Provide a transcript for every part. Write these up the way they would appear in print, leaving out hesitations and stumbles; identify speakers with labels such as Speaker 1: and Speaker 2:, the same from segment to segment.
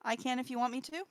Speaker 1: I can if you want me to.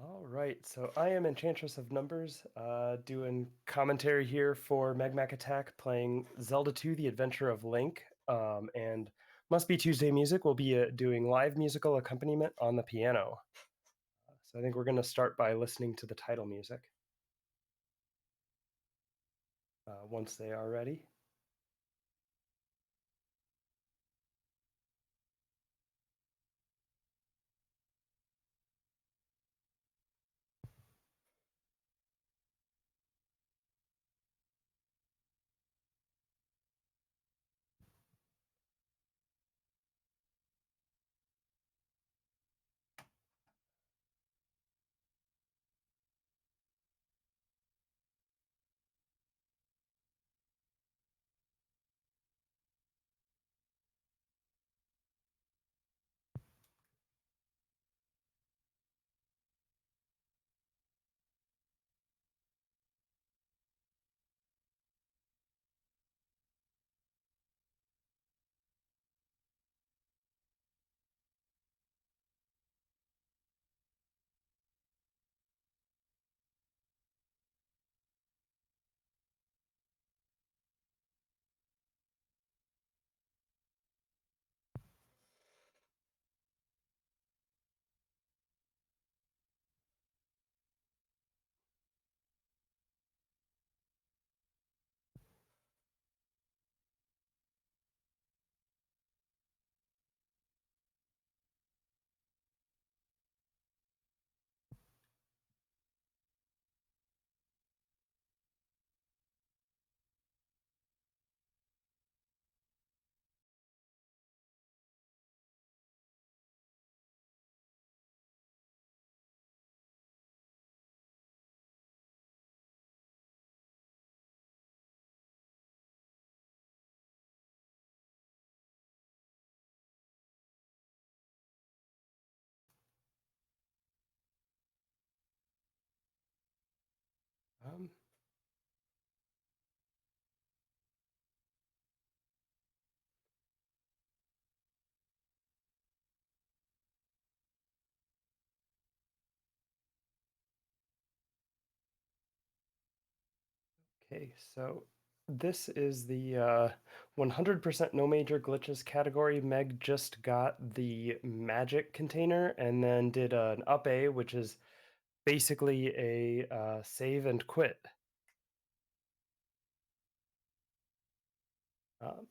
Speaker 2: All right, so I am Enchantress of Numbers, doing commentary here for megmacattack, playing Zelda 2: The Adventure of Link, and MustBeTuesday Music will be doing live musical accompaniment on the piano. So I think we're going to start by listening to the title music once they are ready. Um, okay, so this is the 100% no major glitches category. Meg just got the magic container and then did an up A, which is basically a save and quit. Um,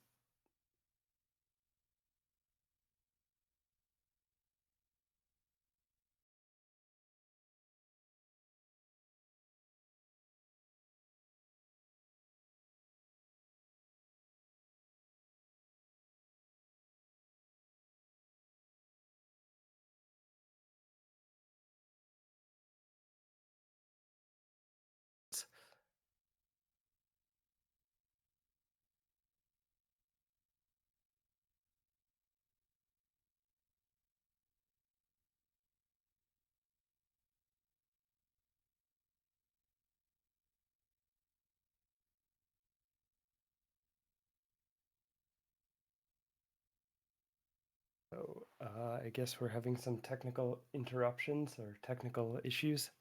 Speaker 2: I guess we're having some technical interruptions or technical issues.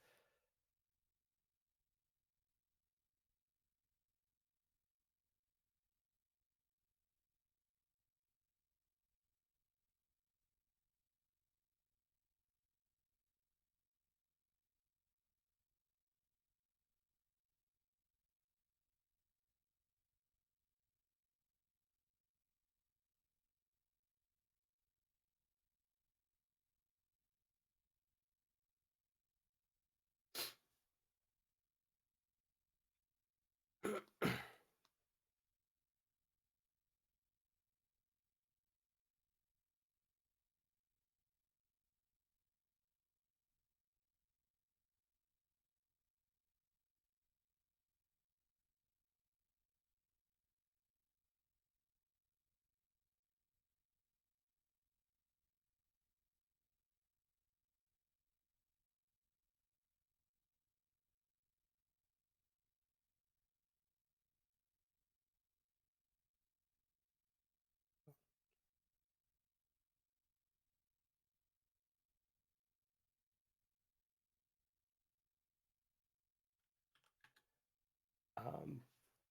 Speaker 2: Um,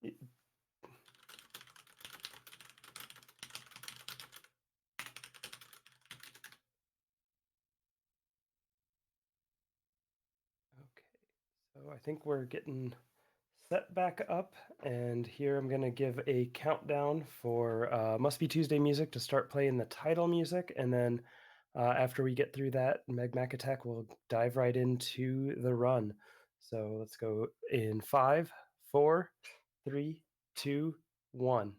Speaker 2: y- okay, so I think we're getting set back up, and here I'm gonna give a countdown for Must Be Tuesday music to start playing the title music, and then after we get through that, megmacattack will dive right into the run. So let's go in 5, 4, 3, 2, 1.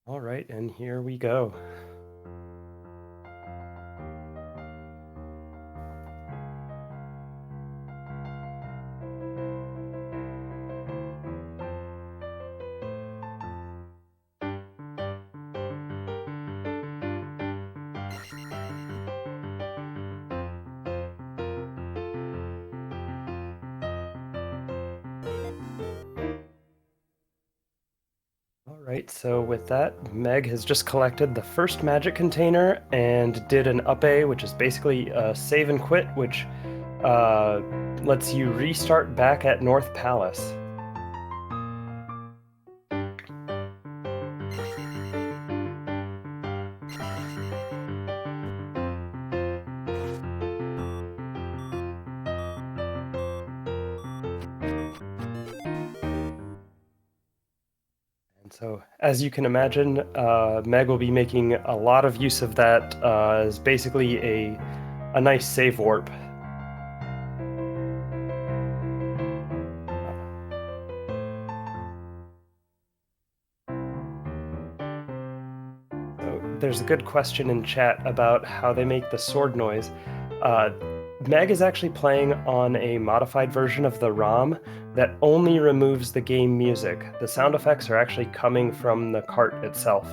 Speaker 2: All right, and here we go. All right, so with that, Meg has just collected the first magic container and did an up A, which is basically a save and quit, which uh, lets you restart back at North Palace. And so, as you can imagine, Meg will be making a lot of use of that as basically a nice save warp. So there's a good question in chat about how they make the sword noise. Uh, Meg is actually playing on a modified version of the ROM that only removes the game music. The sound effects are actually coming from the cart itself.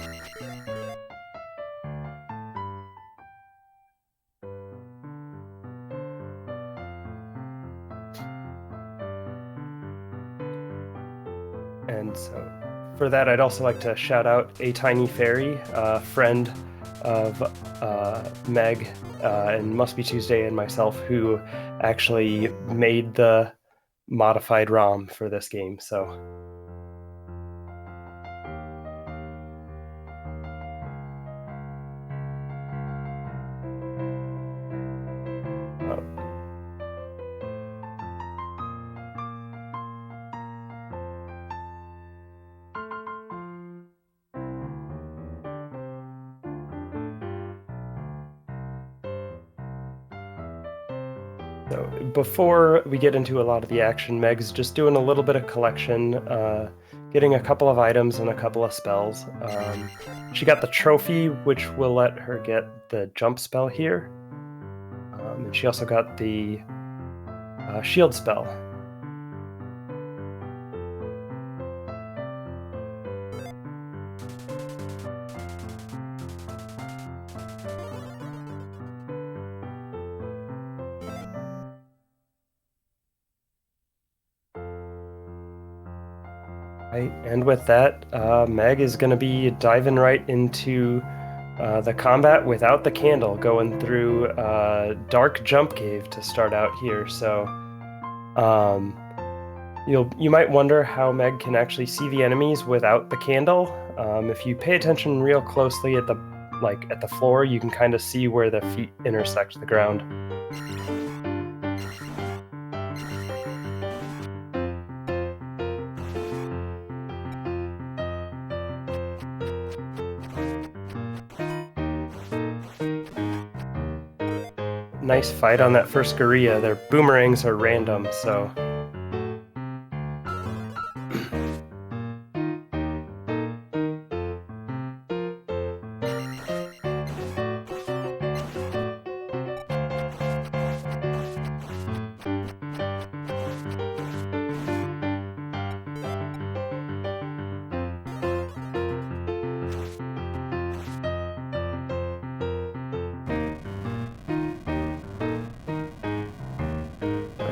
Speaker 2: And so for that, I'd also like to shout out A Tiny Fairy, a friend of Meg and MustBeTuesday and myself who actually made the modified ROM for this game. So. So before we get into a lot of the action, Meg's just doing a little bit of collection, getting a couple of items and a couple of spells. She got the trophy, which will let her get the jump spell here. And she also got the shield spell. Right, and with that, Meg is going to be diving right into the combat without the candle, going through Dark Jump Cave to start out here. So you might wonder how Meg can actually see the enemies without the candle. If you pay attention real closely at the floor, you can kind of see where the feet intersect the ground. Nice fight on that first Gorilla. Their boomerangs are random, so.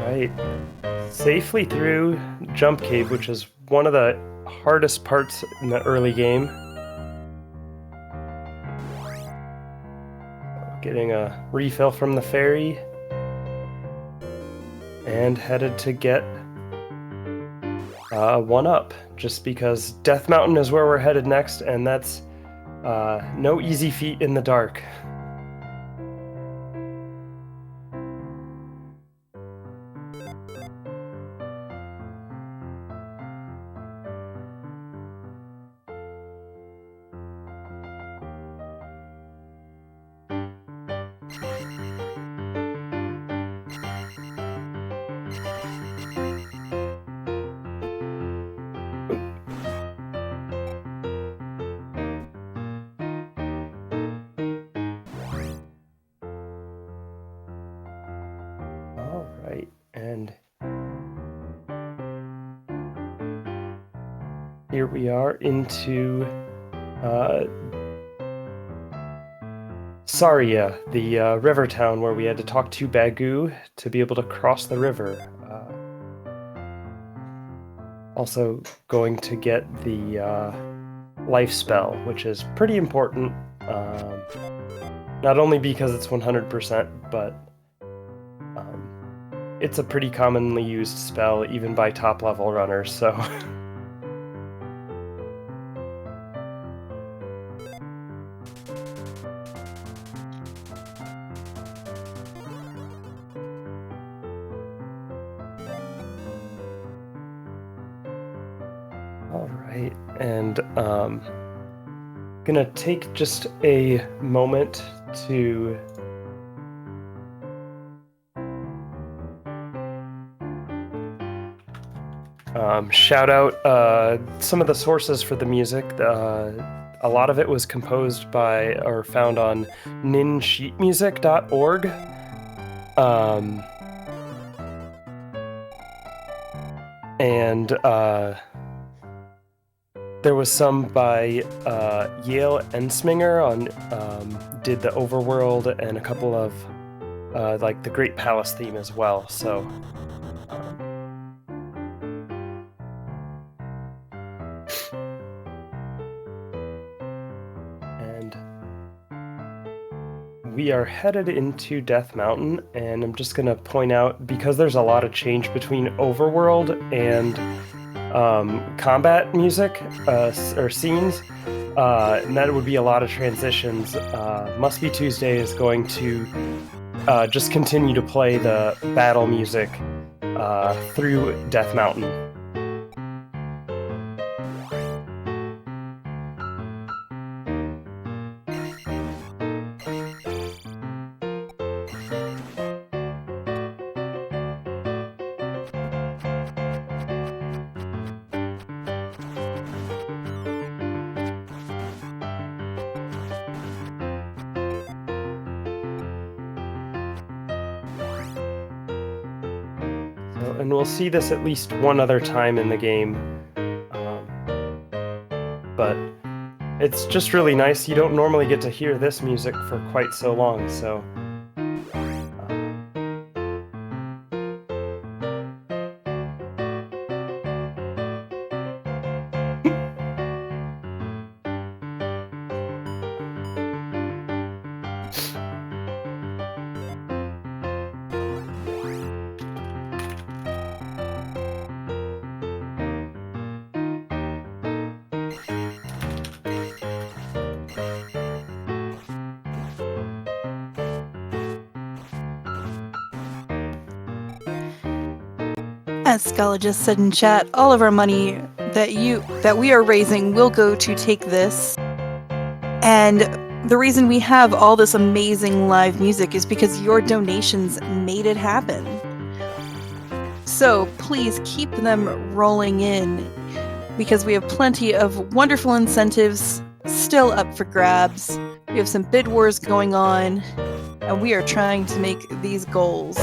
Speaker 2: Right. Safely through Jump Cave, which is one of the hardest parts in the early game. Getting a refill from the fairy. And headed to get 1-up, just because Death Mountain is where we're headed next, and that's no easy feat in the dark. All right, and here we are into Saria, the river town where we had to talk to Bagoo to be able to cross the river. Also going to get the life spell, which is pretty important, not only because it's 100%, but it's a pretty commonly used spell even by top level runners, so. All right, and gonna take just a moment to shout out some of the sources for the music. A lot of it was composed by or found on ninsheetmusic.org. And there was some by Yale Ensminger on did the Overworld and a couple of like the Great Palace theme as well. So. we are headed into Death Mountain, and I'm just gonna point out, because there's a lot of change between overworld and combat music or scenes, and that would be a lot of transitions. MustBeTuesday is going to just continue to play the battle music through Death Mountain. And we'll see this at least one other time in the game, but it's just really nice. You don't normally get to hear this music for quite so long, so...
Speaker 1: As Scala just said in chat, all of our money that we are raising will go to take this. And the reason we have all this amazing live music is because your donations made it happen. So please keep them rolling in, because we have plenty of wonderful incentives still up for grabs. We have some bid wars going on, and we are trying to make these goals.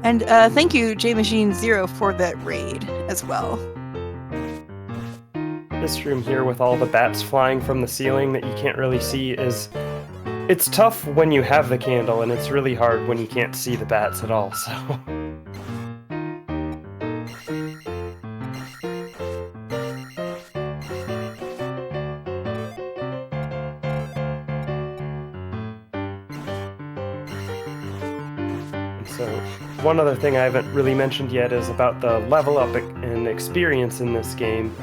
Speaker 1: And thank you, JMachine0, for that raid as well.
Speaker 2: This room here with all the bats flying from the ceiling that you can't really see is... It's tough when you have the candle, and it's really hard when you can't see the bats at all, so... So, one other thing I haven't really mentioned yet is about the level up and experience in this game.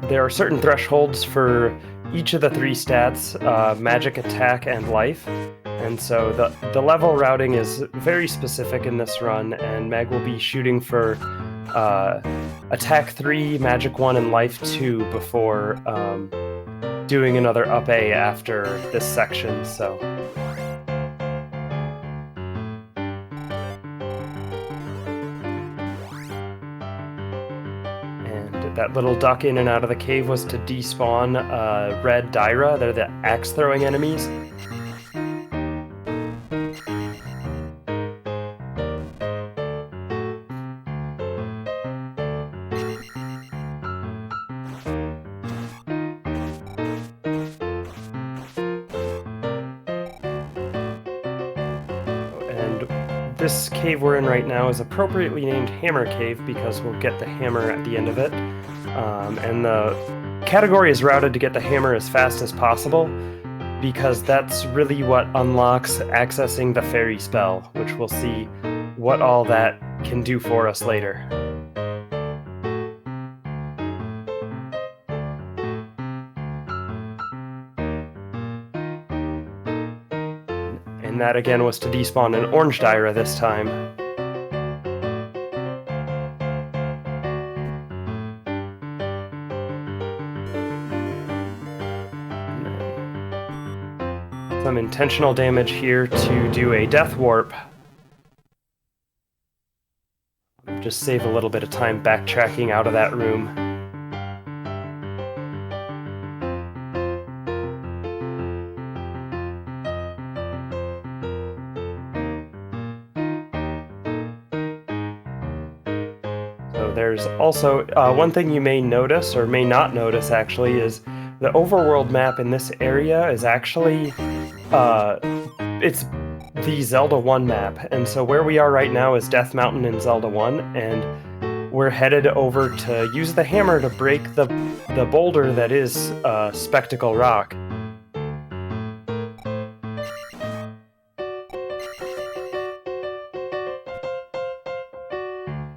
Speaker 2: There are certain thresholds for each of the three stats, magic, attack, and life. And so the level routing is very specific in this run, and Meg will be shooting for attack 3, magic 1, and life 2 before doing another up A after this section, so... That little duck in and out of the cave was to despawn red Dyra. They're the axe-throwing enemies. And this cave we're in right now is appropriately named Hammer Cave because we'll get the hammer at the end of it. And the category is routed to get the hammer as fast as possible, because that's really what unlocks accessing the fairy spell, which we'll see what all that can do for us later. And that again was to despawn an orange Dyra this time. Some intentional damage here to do a death warp. Just save a little bit of time backtracking out of that room. So there's also one thing you may notice, or may not notice actually, is the overworld map in this area is actually it's the Zelda 1 map. And so where we are right now is Death Mountain in Zelda 1, and we're headed over to use the hammer to break the boulder that is Spectacle Rock.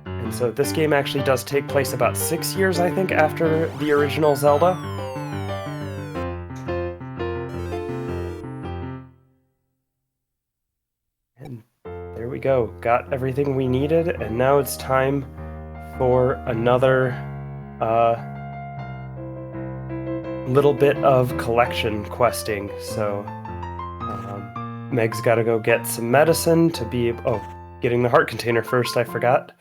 Speaker 2: And so this game actually does take place about 6 years, I think, after the original Zelda. And there we go, got everything we needed, and now it's time for another little bit of collection questing. So Meg's got to go get some medicine to be getting the heart container first, I forgot.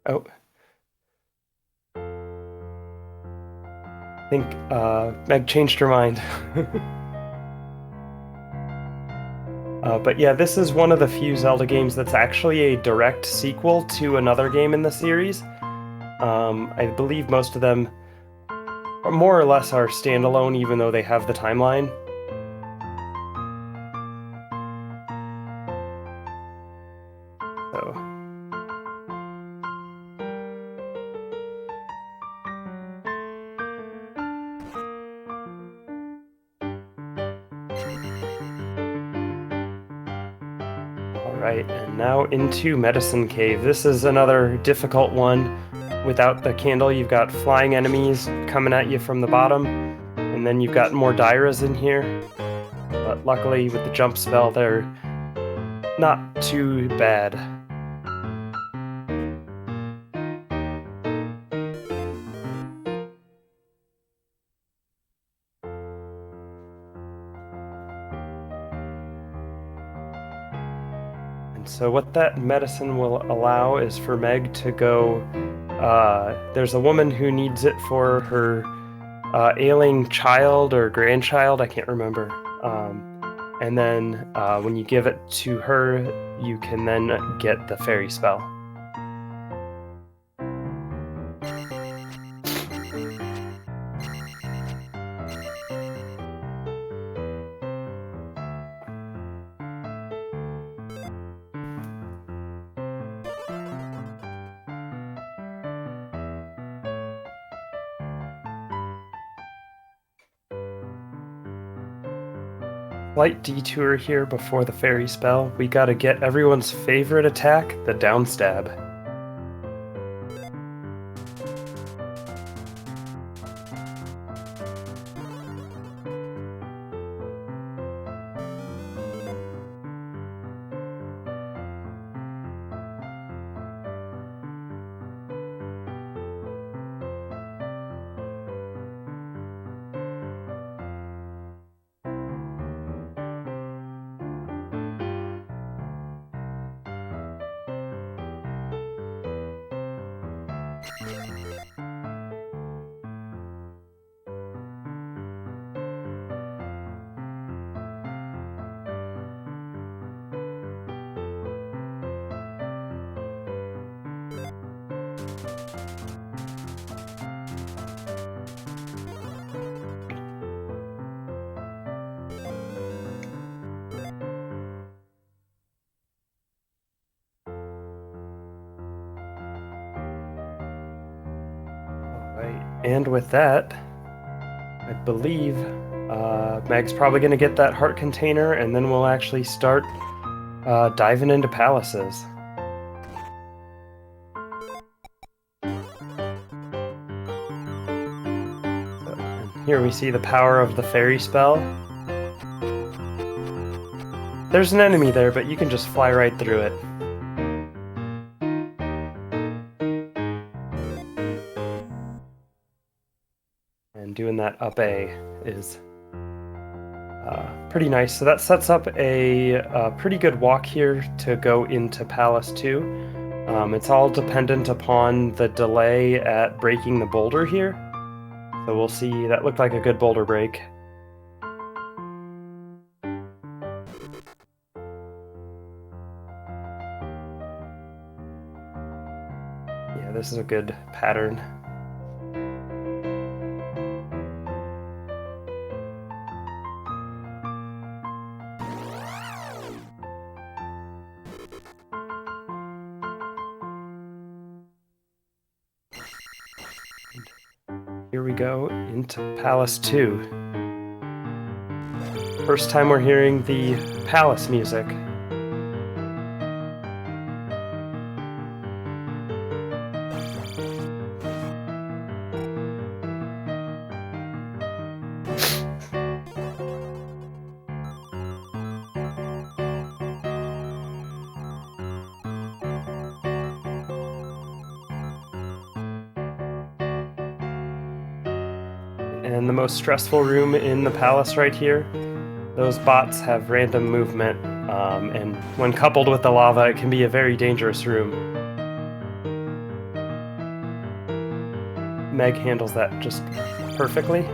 Speaker 2: Oh. I think Meg changed her mind. But yeah, this is one of the few Zelda games that's actually a direct sequel to another game in the series. I believe most of them more or less are standalone, even though they have the timeline. So. Alright, and now into Medicine Cave. This is another difficult one. Without the candle, you've got flying enemies coming at you from the bottom, and then you've got more Dairas in here. But luckily, with the jump spell, they're not too bad. And so what that medicine will allow is for Meg to go... there's a woman who needs it for her ailing child or grandchild, I can't remember. And then when you give it to her, you can then get the fairy spell. Slight detour here before the fairy spell. We gotta get everyone's favorite attack, the down stab. And with that, I believe Meg's probably going to get that heart container, and then we'll actually start diving into palaces. So, here we see the power of the fairy spell. There's an enemy there, but you can just fly right through it. And doing that up A is pretty nice. So that sets up a pretty good walk here to go into Palace 2. It's all dependent upon the delay at breaking the boulder here. So we'll see. That looked like a good boulder break. Yeah, this is a good pattern. Here we go into Palace 2. First time we're hearing the Palace music. And the most stressful room in the palace right here, those bots have random movement, and when coupled with the lava, it can be a very dangerous room. Meg handles that just perfectly.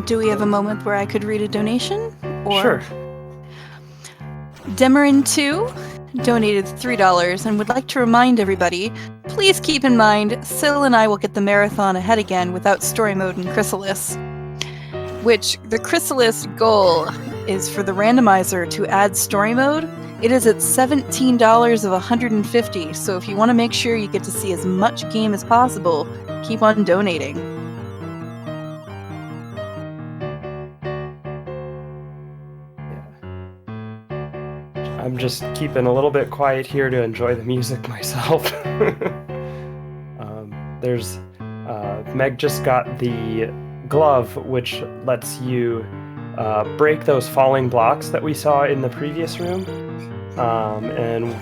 Speaker 1: Do we have a moment where I could read a donation? Or
Speaker 2: Sure.
Speaker 1: Demarin2 donated $3 and would like to remind everybody, please keep in mind, Syl and I will get the marathon ahead again without story mode and Chrysalis. Which, the Chrysalis goal is for the randomizer to add story mode. It is at $17 of 150, so if you want to make sure you get to see as much game as possible, keep on donating.
Speaker 2: I'm just keeping a little bit quiet here to enjoy the music myself. Meg just got the glove, which lets you break those falling blocks that we saw in the previous room. And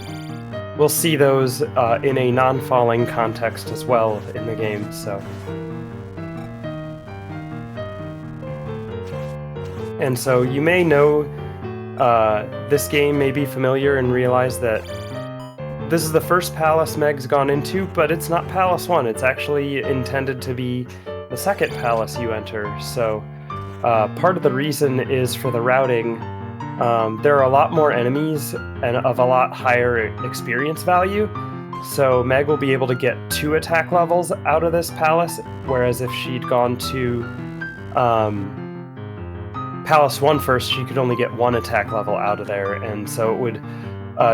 Speaker 2: we'll see those in a non-falling context as well in the game, so. And so you may know this game may be familiar and realize that this is the first palace Meg's gone into, but it's not Palace 1. It's actually intended to be the second palace you enter. So part of the reason is for the routing. There are a lot more enemies and of a lot higher experience value. So Meg will be able to get 2 attack levels out of this palace, whereas if she'd gone to Palace 1 first, she could only get 1 attack level out of there, and so it would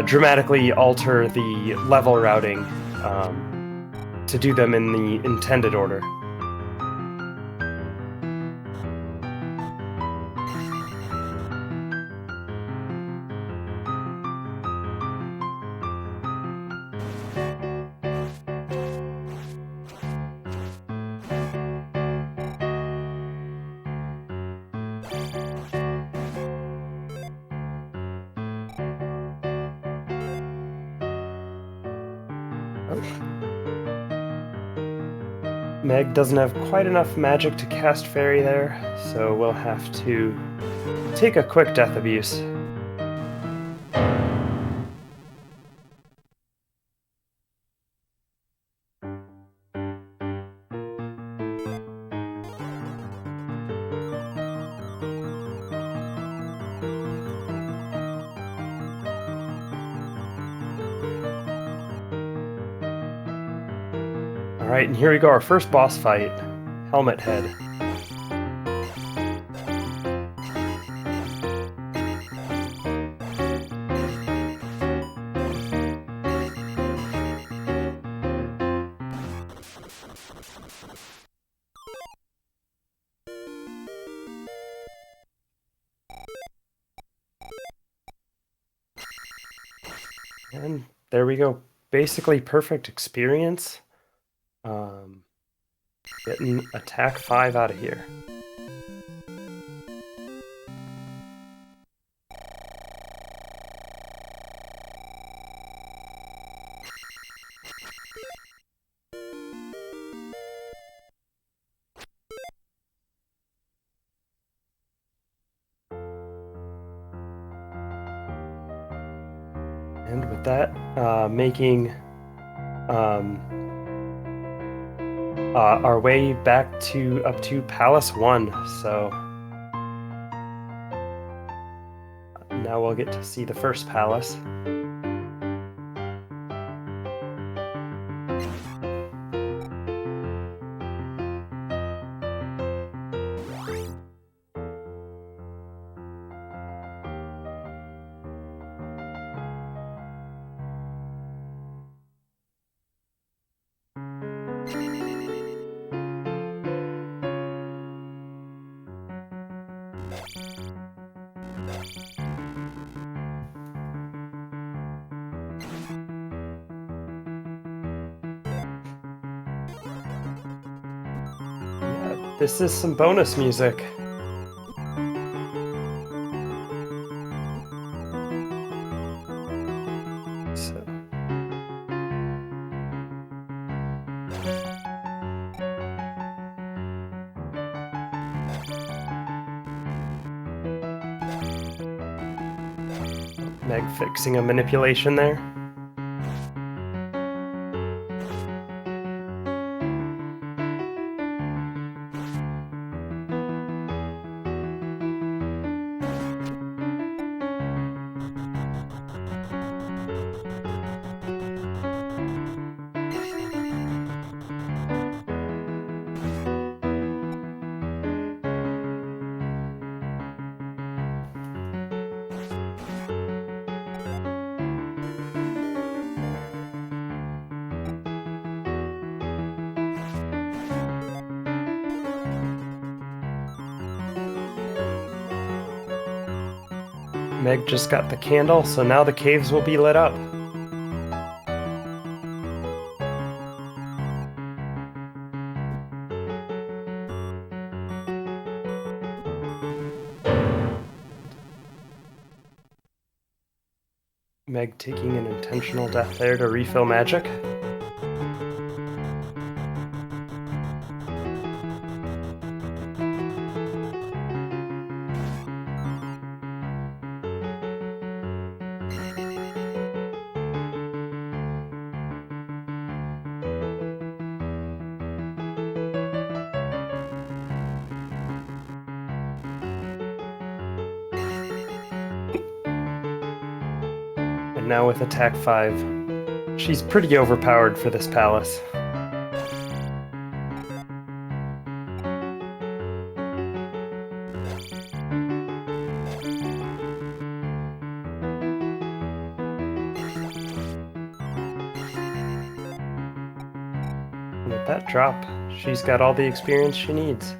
Speaker 2: dramatically alter the level routing to do them in the intended order. Meg doesn't have quite enough magic to cast Fairy there, so we'll have to take a quick Death Abuse. Alright, and here we go, our first boss fight, Helmet Head. And there we go, basically perfect experience. Getting attack 5 out of here. with that, making our way back up to Palace 1. So now we'll get to see the first palace. This is some bonus music. So. Meg fixing a manipulation there. Meg just got the candle, so now the caves will be lit up. Meg taking an intentional death there to refill magic. And now with attack 5, she's pretty overpowered for this palace. And with that drop, she's got all the experience she needs.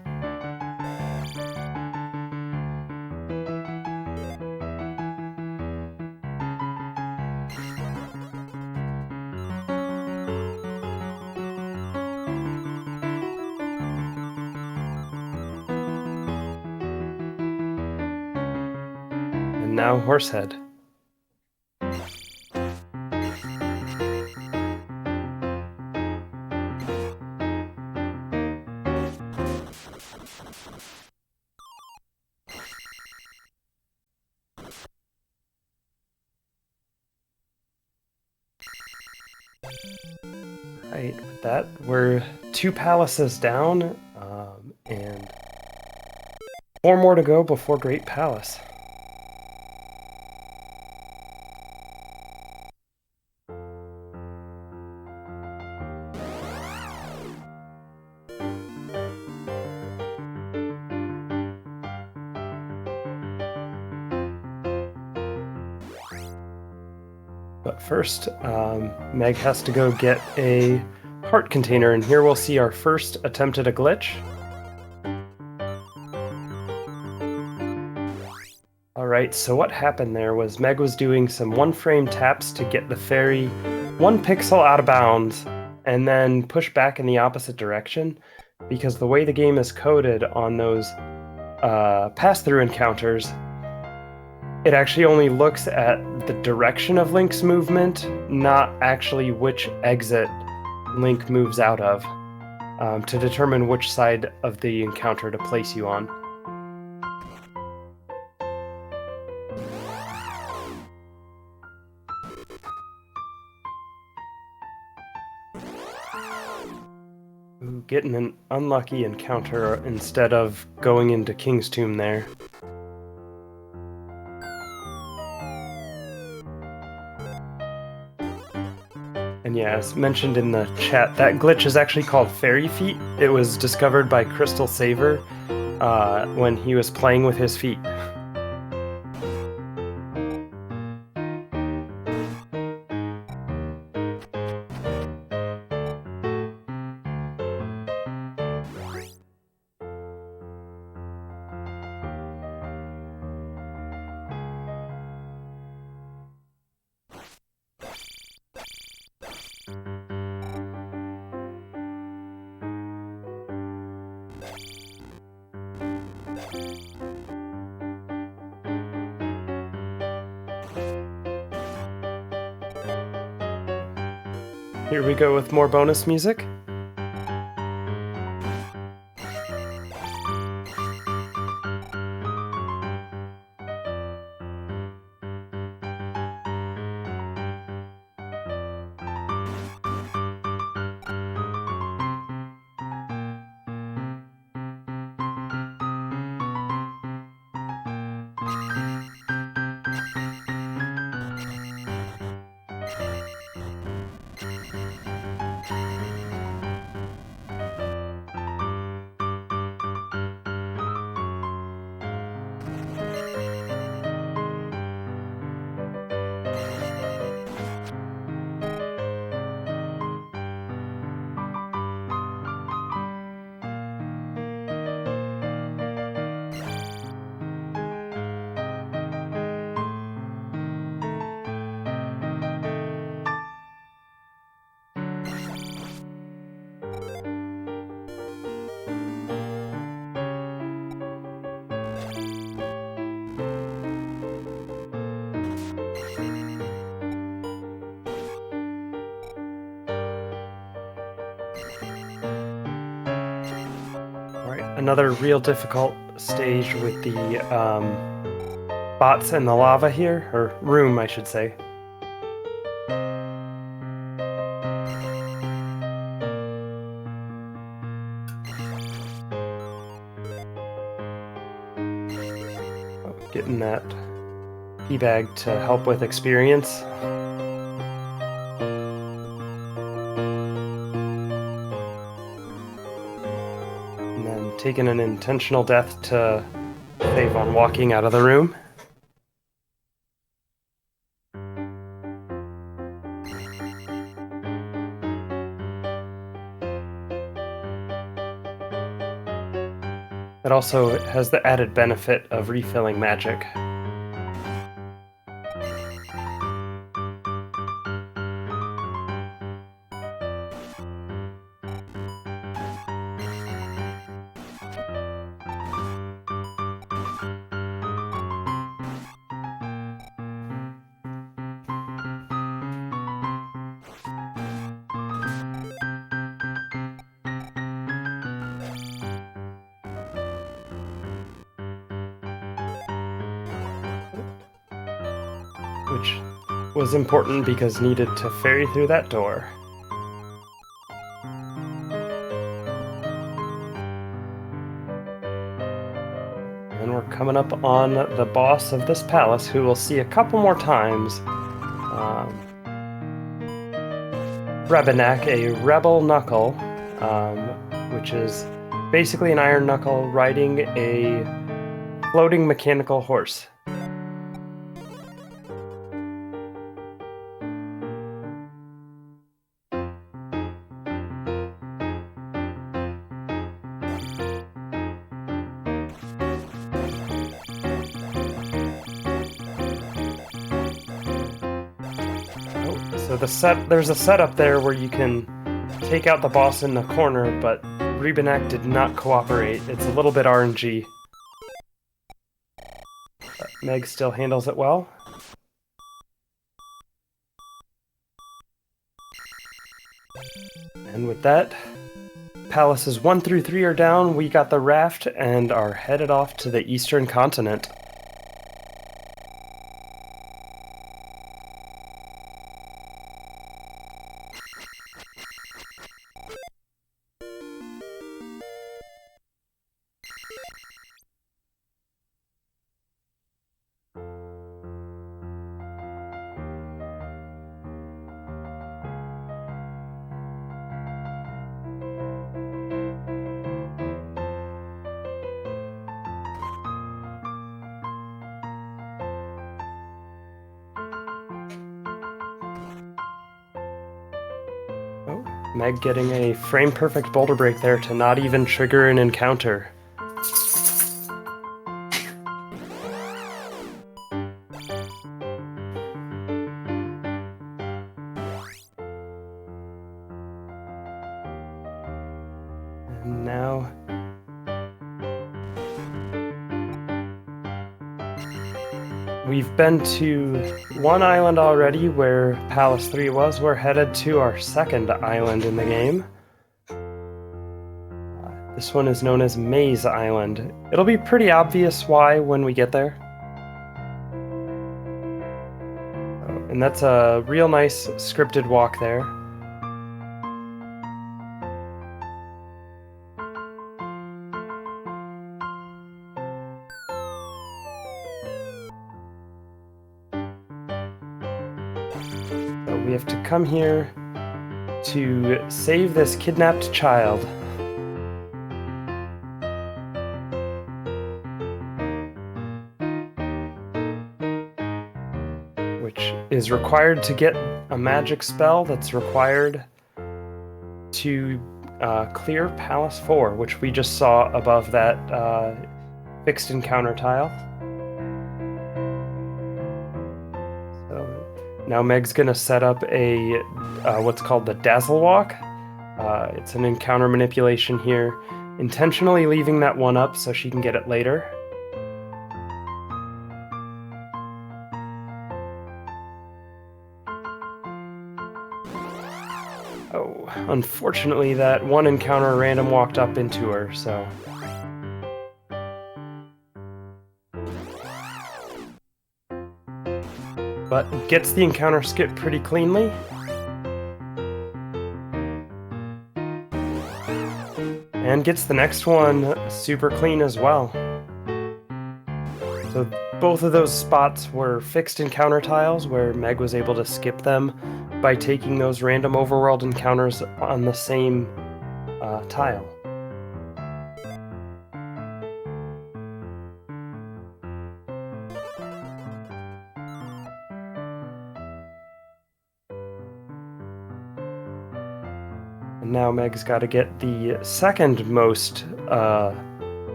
Speaker 2: And now Horsehead. Right, with that, we're 2 palaces down, and 4 more to go before Great Palace. But first, Meg has to go get a heart container, and here we'll see our first attempt at a glitch. Alright, so what happened there was Meg was doing some 1-frame taps to get the fairy 1 pixel out of bounds, and then push back in the opposite direction, because the way the game is coded on those pass-through encounters, it actually only looks at the direction of Link's movement, not actually which exit Link moves out of, to determine which side of the encounter to place you on. Ooh, getting an unlucky encounter instead of going into King's Tomb there. And yeah, as mentioned in the chat, that glitch is actually called Fairy Feet. It was discovered by Crystal Saver when he was playing with his feet. Here we go with more bonus music. Another real difficult stage with the bots and the lava here, or room, I should say. Getting that key bag to help with experience. Taken an intentional death to save on walking out of the room. It also has the added benefit of refilling magic. Which was important because needed to ferry through that door. And we're coming up on the boss of this palace, who we'll see a couple more times. Rebenak, a rebel knuckle, which is basically an iron knuckle riding a floating mechanical horse. So there's a setup there where you can take out the boss in the corner, but Rebenak did not cooperate. It's a little bit RNG. But Meg still handles it well. And with that, palaces 1 through 3 are down. We got the raft and are headed off to the eastern continent. Meg getting a frame-perfect boulder break there to not even trigger an encounter. And now... we've been to one island already where Palace 3 was. We're headed to our second island in the game. This one is known as Maze Island. It'll be pretty obvious why when we get there. And that's a real nice scripted walk there. We have to come here to save this kidnapped child. Which is required to get a magic spell that's required to clear Palace 4, which we just saw above that fixed encounter tile. Now Meg's gonna set up a what's called the Dazzle Walk. It's an encounter manipulation here, intentionally leaving that one up so she can get it later. Oh, unfortunately that one encounter random walked up into her, so... but gets the encounter skip pretty cleanly. And gets the next one super clean as well. So both of those spots were fixed encounter tiles where Meg was able to skip them by taking those random overworld encounters on the same tile. And now Meg's got to get the second most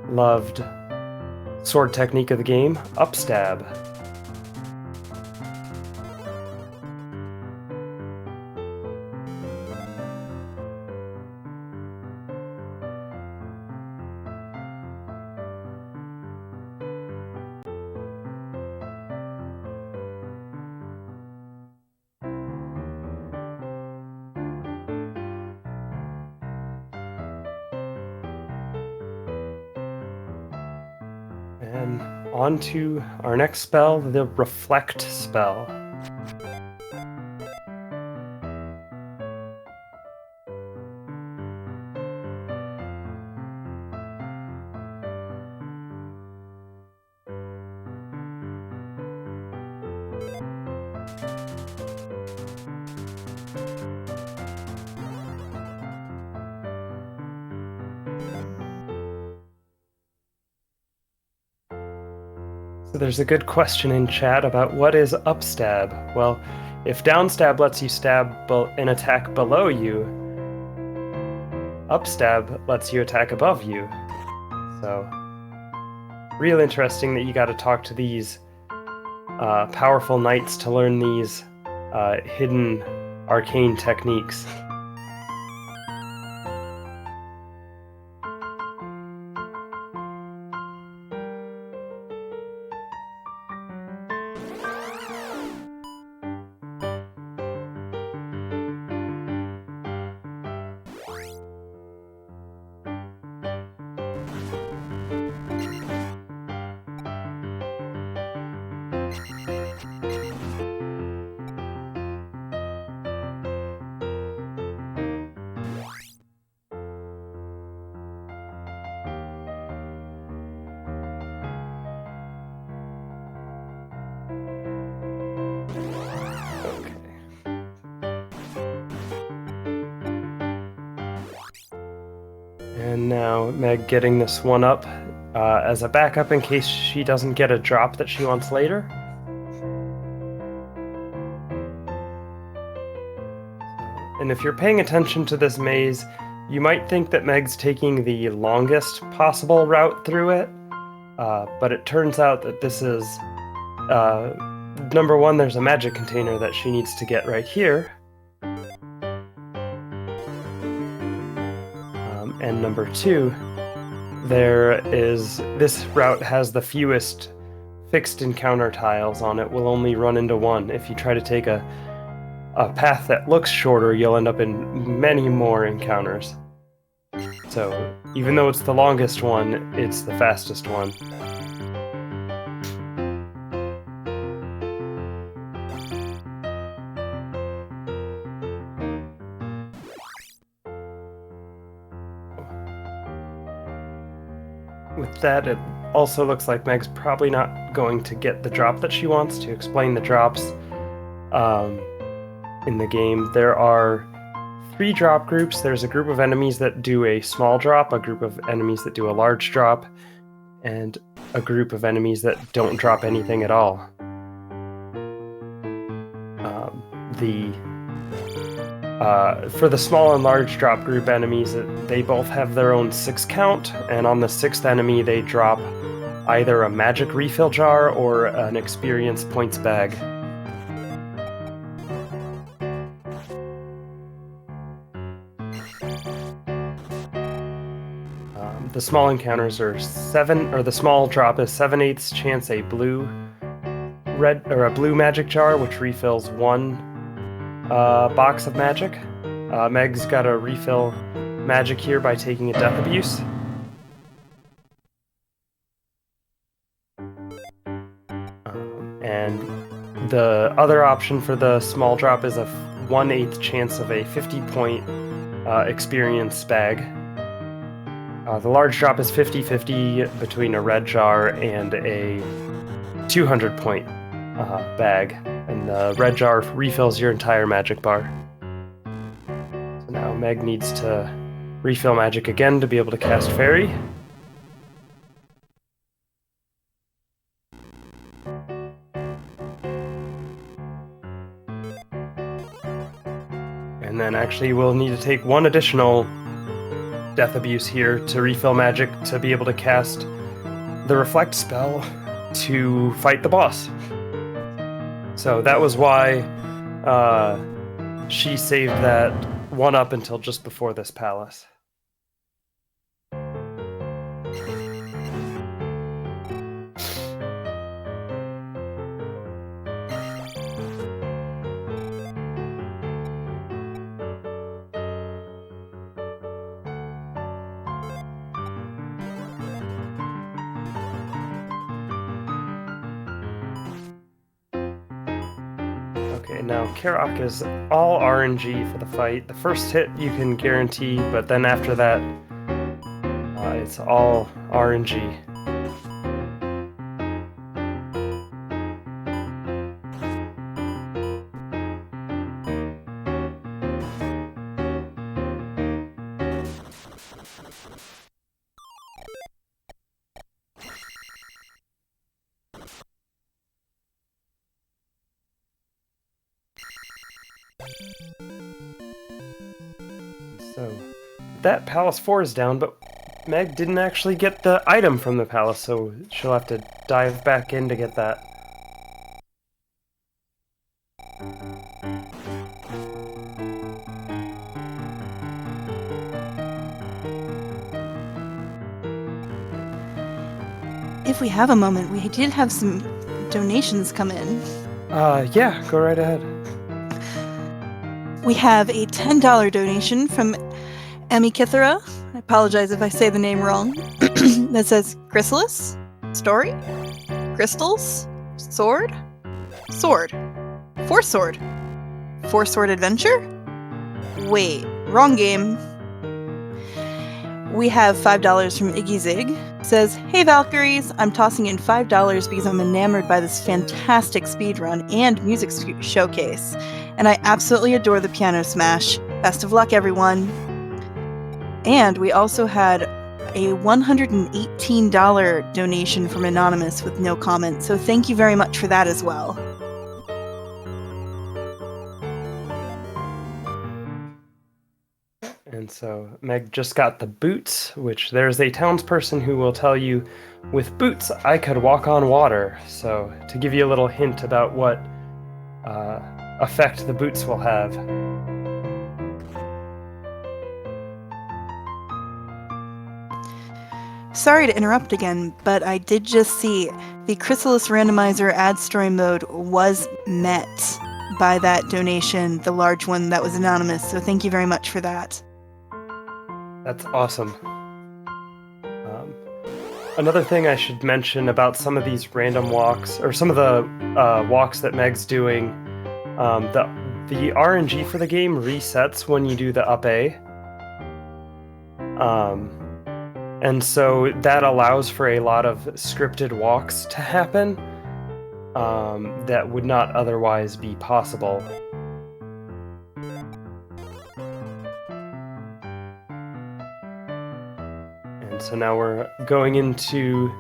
Speaker 2: loved sword technique of the game, upstab. And on to our next spell, the Reflect spell. So there's a good question in chat about what is upstab. Well, if downstab lets you stab an attack below you, upstab lets you attack above you. So, real interesting that you got to talk to these powerful knights to learn these hidden arcane techniques. And now Meg getting this one up as a backup in case she doesn't get a drop that she wants later. And And if you're paying attention to this maze, you might think that Meg's taking the longest possible route through it, but it turns out that this is, number one, there's a magic container that she needs to get right here. And number two, this route has the fewest fixed encounter tiles on it. Will only run into one. If you try to take a path that looks shorter, you'll end up in many more encounters. So even though it's the longest one, it's the fastest one. With that, it also looks like Meg's probably not going to get the drop that she wants. To explain the drops in the game, there are 3 drop groups. There's a group of enemies that do a small drop, a group of enemies that do a large drop, and a group of enemies that don't drop anything at all. For the small and large drop group enemies, they both have their own 6 count, and on the 6th enemy they drop either a magic refill jar or an experience points bag. The small encounters are the small drop is 7/8 chance a blue magic jar, which refills 1 box of magic. Meg's got to refill magic here by taking a death abuse. And the other option for the small drop is a 1/8 chance of a 50-point experience bag. The large drop is 50-50 between a red jar and a 200-point bag, and the red jar refills your entire magic bar. So now Meg needs to refill magic again to be able to cast Fairy. And then actually we'll need to take 1 additional death abuse here to refill magic to be able to cast the reflect spell to fight the boss. So that was why she saved that 1 up until just before this palace. Okay, now Karok is all RNG for the fight. The first hit you can guarantee, but then after that, it's all RNG. So that Palace 4 is down, but Meg didn't actually get the item from the palace, so she'll have to dive back in to get that.
Speaker 1: If we have a moment, we did have some donations come in.
Speaker 2: Yeah, go right ahead.
Speaker 1: We have a $10 donation from Emmy Kithera. I apologize if I say the name wrong. That says Chrysalis? Story? Crystals? Sword? Sword. Four sword. Four sword adventure? Wait, wrong game. We have $5 from Iggy Zig. It says, "Hey Valkyries, I'm tossing in $5 because I'm enamored by this fantastic speedrun and music showcase. And I absolutely adore the piano smash. Best of luck, everyone." And we also had a $118 donation from Anonymous with no comment, so thank you very much for that as well.
Speaker 2: so Meg just got the boots, which there's a townsperson who will tell you, with boots, I could walk on water. So to give you a little hint about what effect the boots will have.
Speaker 1: Sorry to interrupt again, but I did just see the Chrysalis Randomizer ad story mode was met by that donation, the large one that was anonymous, so thank you very much for that.
Speaker 2: That's awesome. Another thing I should mention about some of these random walks, or some of the walks that Meg's doing, the RNG for the game resets when you do the up A. And so that allows for a lot of scripted walks to happen that would not otherwise be possible. And so now we're going into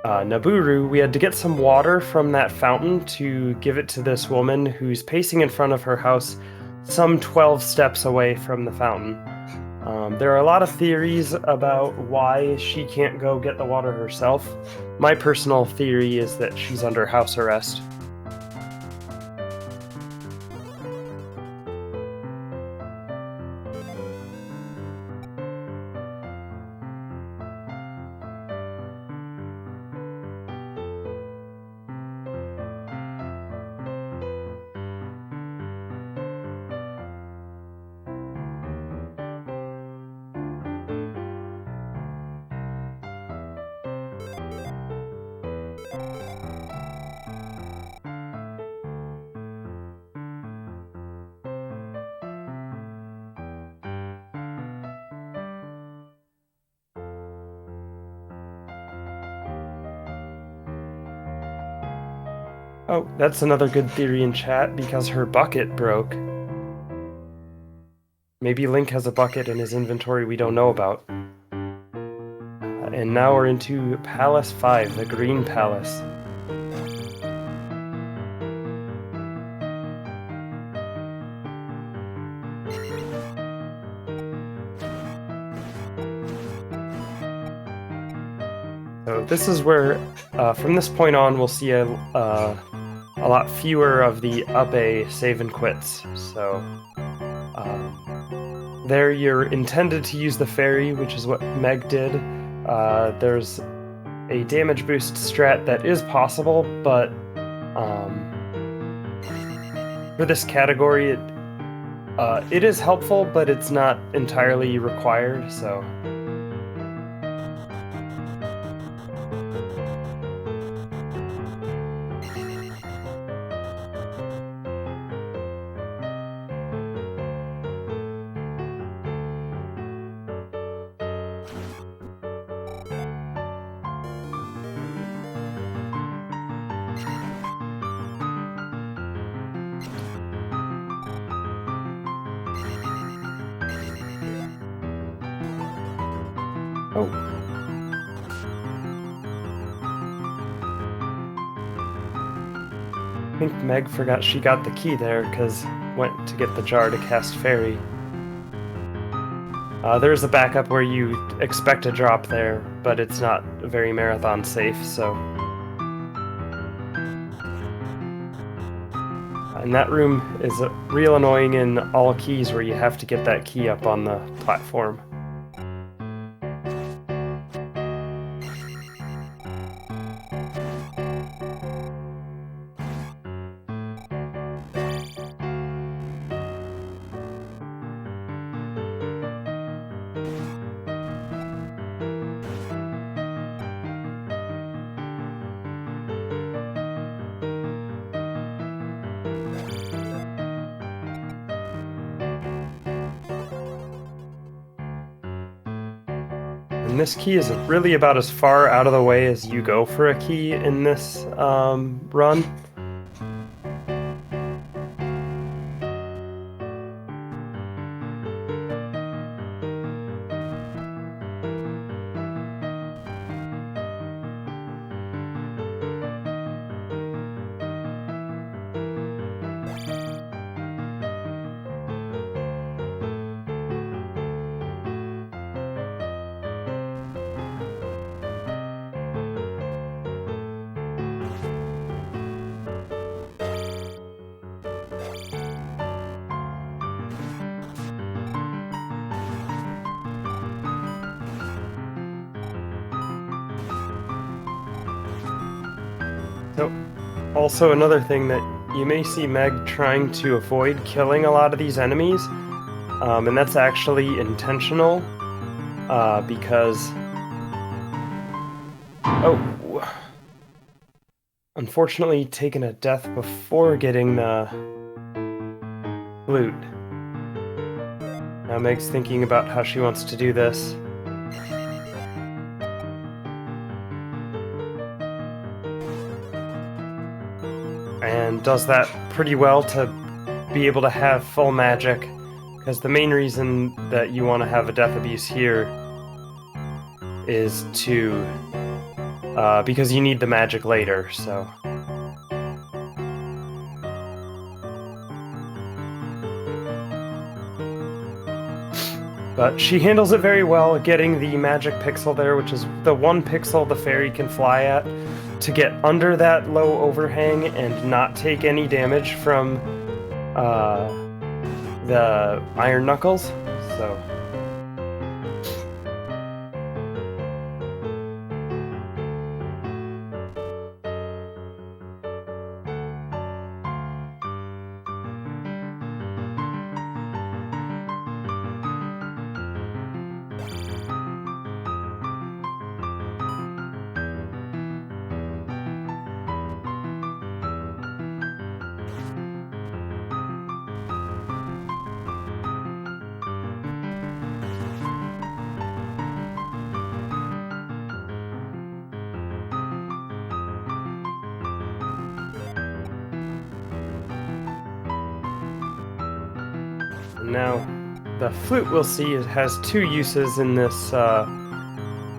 Speaker 2: Naburu. We had to get some water from that fountain to give it to this woman who's pacing in front of her house some 12 steps away from the fountain. There are a lot of theories about why she can't go get the water herself. My personal theory is that she's under house arrest. Oh, that's another good theory in chat, because her bucket broke. Maybe Link has a bucket in his inventory we don't know about. And now we're into Palace 5, the Green Palace. So this is where, from this point on, we'll see a lot fewer of the up A save and quits. So there you're intended to use the fairy, which is what Meg did. There's a damage boost strat that is possible, but for this category, it is helpful, but it's not entirely required, so... Oh. I think Meg forgot she got the key there, because went to get the jar to cast fairy. There's a backup where you expect a drop there, but it's not very marathon safe, so... And that room is real annoying in all keys, where you have to get that key up on the platform. And this key is really about as far out of the way as you go for a key in this run. So, also another thing that you may see Meg trying to avoid killing a lot of these enemies, and that's actually intentional, because... Oh! Unfortunately, taken a death before getting the flute. Now Meg's thinking about how she wants to do this. And does that pretty well to be able to have full magic, because the main reason that you want to have a death abuse here is to because you need the magic later, so. But she handles it very well, getting the magic pixel there, which is the one pixel the fairy can fly at, to get under that low overhang and not take any damage from the iron knuckles, so. Now, the flute we'll see it has two uses in this run.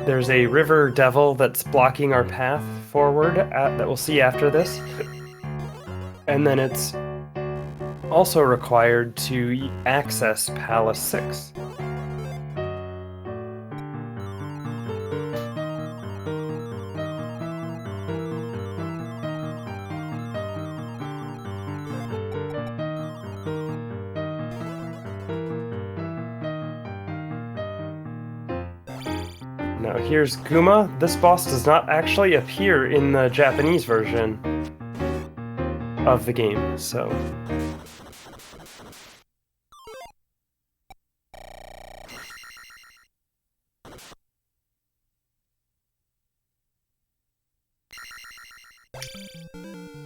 Speaker 2: There's a river devil that's blocking our path forward that we'll see after this, and then it's also required to access Palace 6. Now here's Guma. This boss does not actually appear in the Japanese version of the game, so...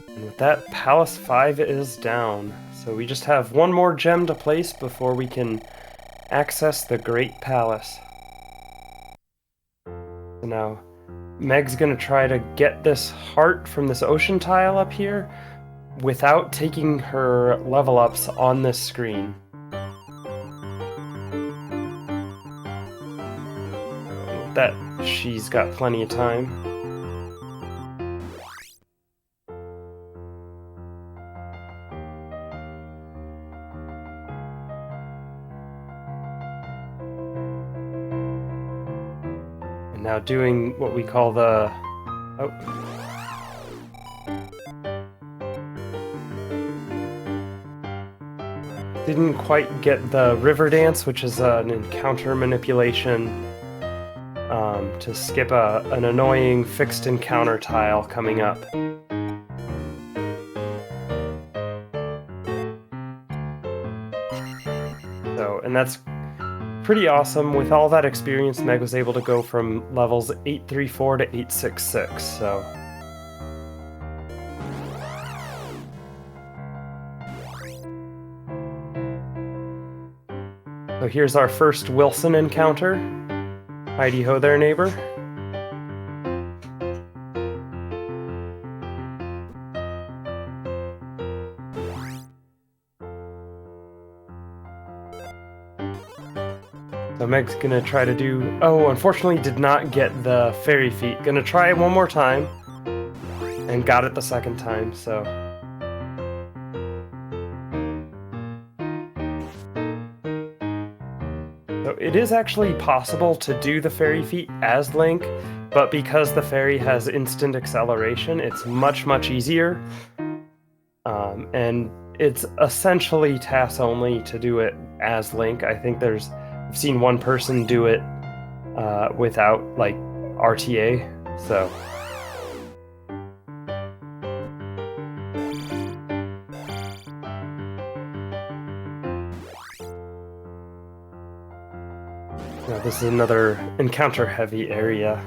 Speaker 2: And with that, Palace 5 is down. So we just have one more gem to place before we can access the Great Palace. So now, Meg's gonna try to get this heart from this ocean tile up here without taking her level ups on this screen. With that, she's got plenty of time. Now doing what we call the... Oh. Didn't quite get the river dance, which is an encounter manipulation to skip an annoying fixed encounter tile coming up. So, and that's pretty awesome. With all that experience, Meg was able to go from levels 834 to 866, so... So here's our first Wilson encounter. Heidi-ho there, neighbor. So Meg's gonna try to do... Oh, unfortunately did not get the fairy feat. Gonna try it one more time. And got it the second time, so... So it is actually possible to do the fairy feat as Link, but because the fairy has instant acceleration, it's much, much easier. And it's essentially TAS only to do it as Link. I think I've seen one person do it without, like, RTA, so... Now, this is another encounter-heavy area.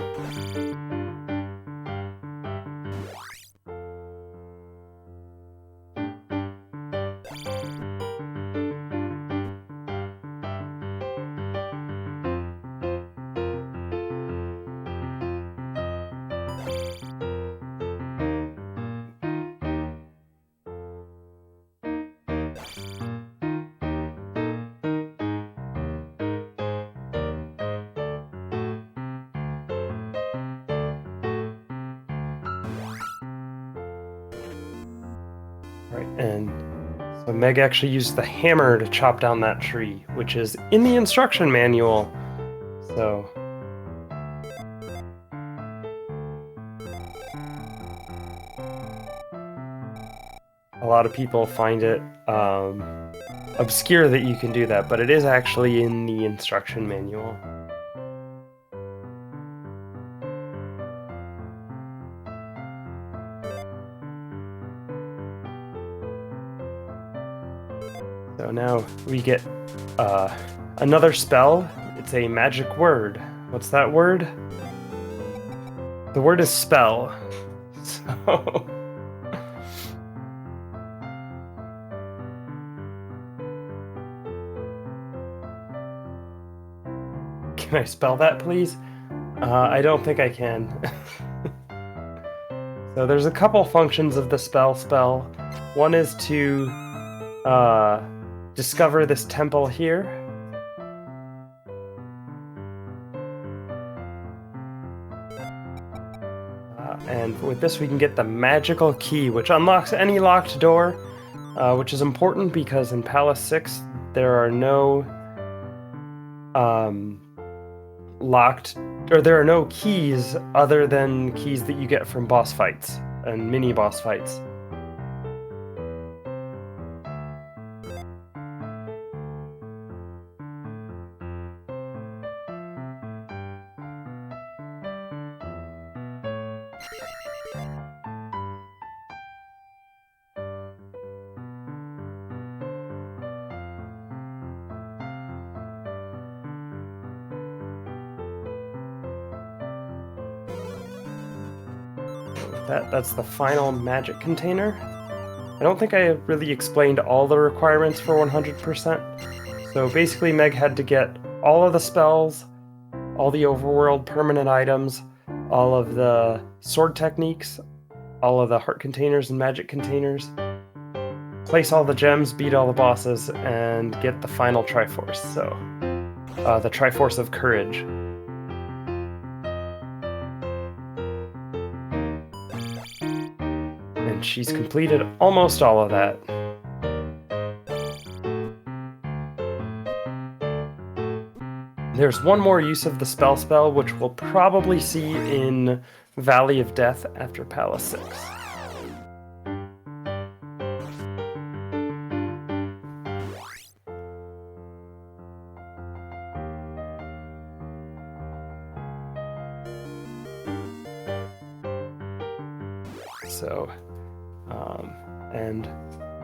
Speaker 2: Right, and so Meg actually used the hammer to chop down that tree, which is in the instruction manual. So a lot of people find it obscure that you can do that, but it is actually in the instruction manual. So now we get another spell. It's a magic word. What's that word? The word is spell. So can I spell that, please? I don't think I can. So there's a couple functions of the spell. One is to discover this temple here. And with this we can get the magical key, which unlocks any locked door, which is important because in Palace 6 there are no there are no keys other than keys that you get from boss fights and mini boss fights. That's the final magic container. I don't think I really explained all the requirements for 100%. So basically Meg had to get all of the spells, all the overworld permanent items, all of the sword techniques, all of the heart containers and magic containers, place all the gems, beat all the bosses, and get the final Triforce. So, the Triforce of Courage. And she's completed almost all of that. There's one more use of the spell, which we'll probably see in Valley of Death after Palace 6. So, and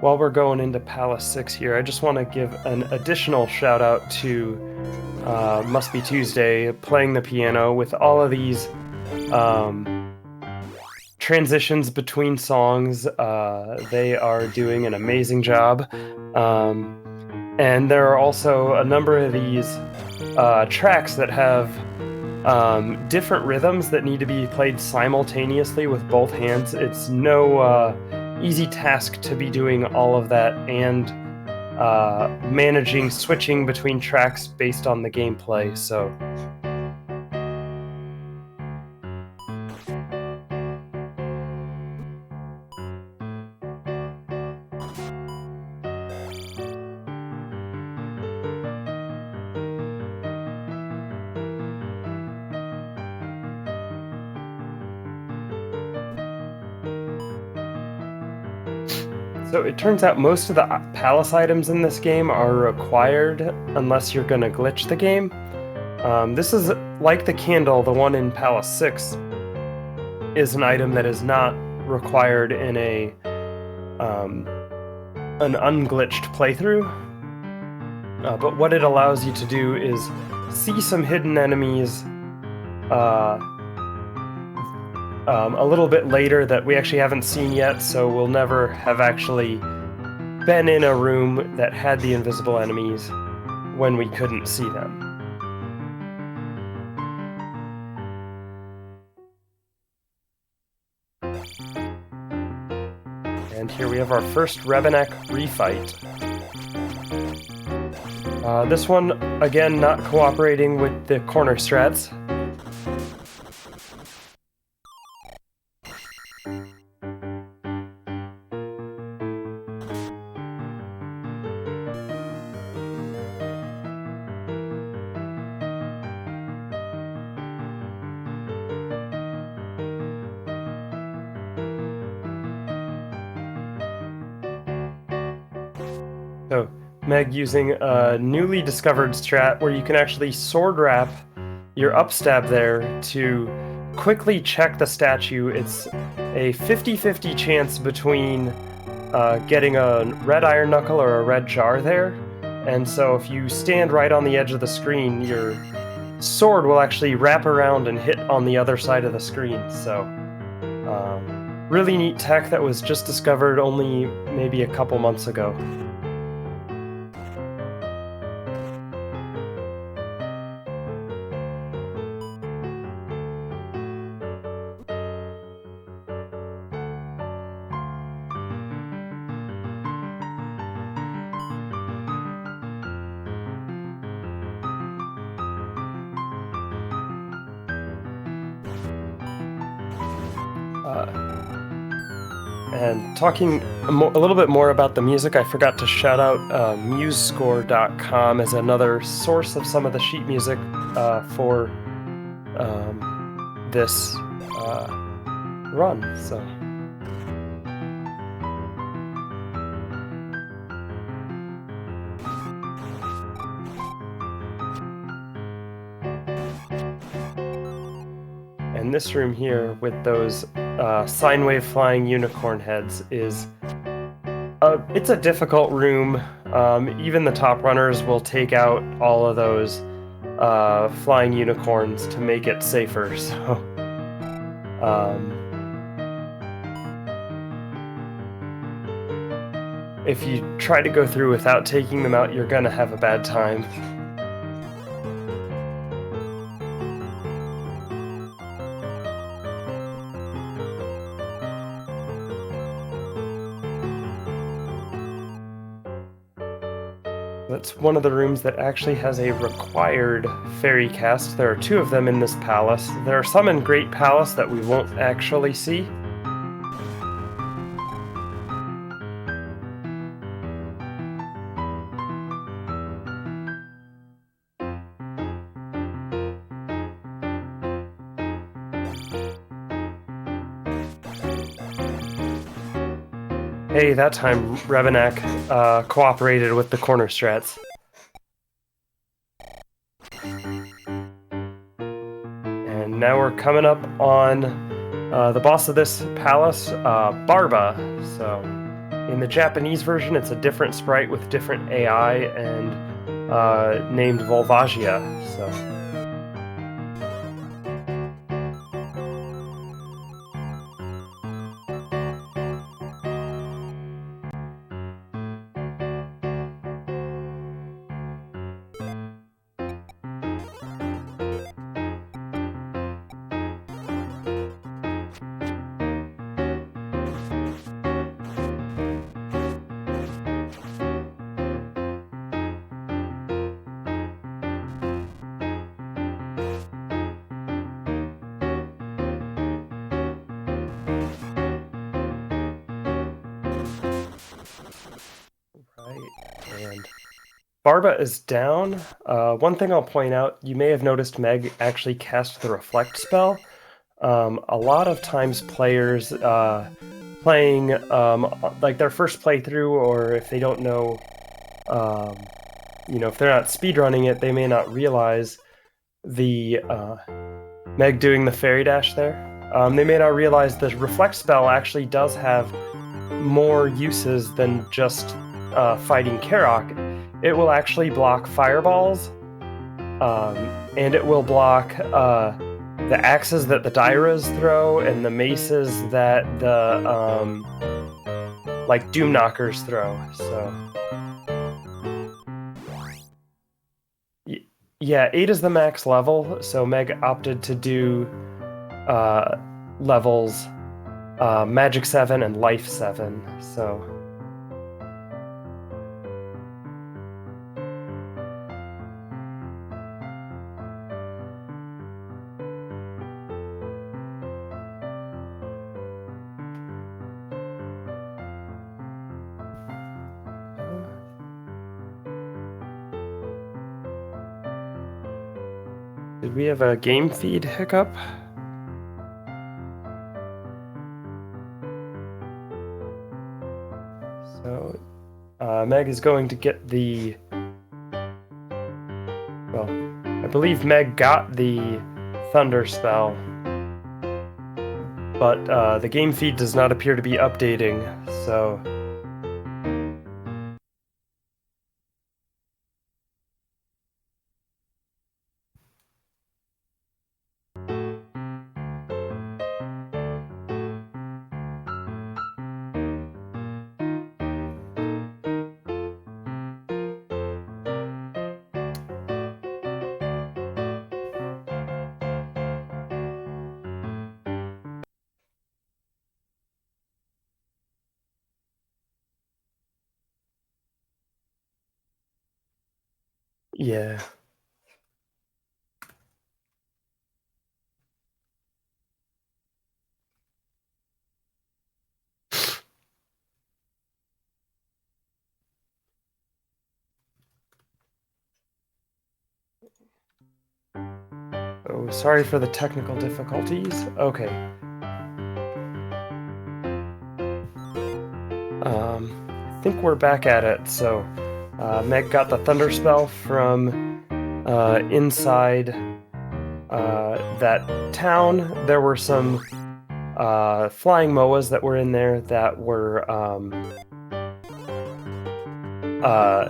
Speaker 2: while we're going into Palace 6 here, I just want to give an additional shout out to MustBeTuesday playing the piano with all of these transitions between songs. They are doing an amazing job. And there are also a number of these tracks that have different rhythms that need to be played simultaneously with both hands. It's no easy task to be doing all of that and managing switching between tracks based on the gameplay. So So it turns out most of the palace items in this game are required unless you're going to glitch the game. This is like the candle, the one in Palace 6 is an item that is not required in an unglitched playthrough. But what it allows you to do is see some hidden enemies a little bit later that we actually haven't seen yet, so we'll never have actually been in a room that had the invisible enemies when we couldn't see them. And here we have our first Rebenek refight. This one, again, not cooperating with the corner strats. So, Meg using a newly discovered strat where you can actually sword wrap your upstab there to quickly check the statue. It's a 50-50 chance between getting a red iron knuckle or a red jar there. And so if you stand right on the edge of the screen, your sword will actually wrap around and hit on the other side of the screen. So really neat tech that was just discovered only maybe a couple months ago. And talking a little bit more about the music, I forgot to shout out musescore.com as another source of some of the sheet music for this run. So. And this room here with those sine wave flying unicorn heads is it's a difficult room. Even the top runners will take out all of those flying unicorns to make it safer. So if you try to go through without taking them out, you're gonna have a bad time. That's one of the rooms that actually has a required fairy cast. There are 2 of them in this palace. There are some in Great Palace that we won't actually see. Hey, that time Rebenek cooperated with the corner strats. And now we're coming up on the boss of this palace, Barba. So in the Japanese version, it's a different sprite with different AI and named Volvagia. So. And Barba is down. One thing I'll point out, you may have noticed Meg actually cast the Reflect spell. A lot of times players playing like their first playthrough, or if they don't know, if they're not speedrunning it, they may not realize the Meg doing the fairy dash there. They may not realize the Reflect spell actually does have more uses than just fighting Karok. it will actually block fireballs, and it will block the axes that the Dairas throw and the maces that the like Doom Knockers throw. So yeah, 8 is the max level, so Meg opted to do levels Magic 7 and Life 7, so... Did we have a game feed hiccup? So, Meg is going to get the... Well, I believe Meg got the Thunder spell, but the game feed does not appear to be updating, so... Yeah. Oh, sorry for the technical difficulties. Okay. I think we're back at it. So, Meg got the Thunder spell from inside that town. There were some flying moas that were in there that were...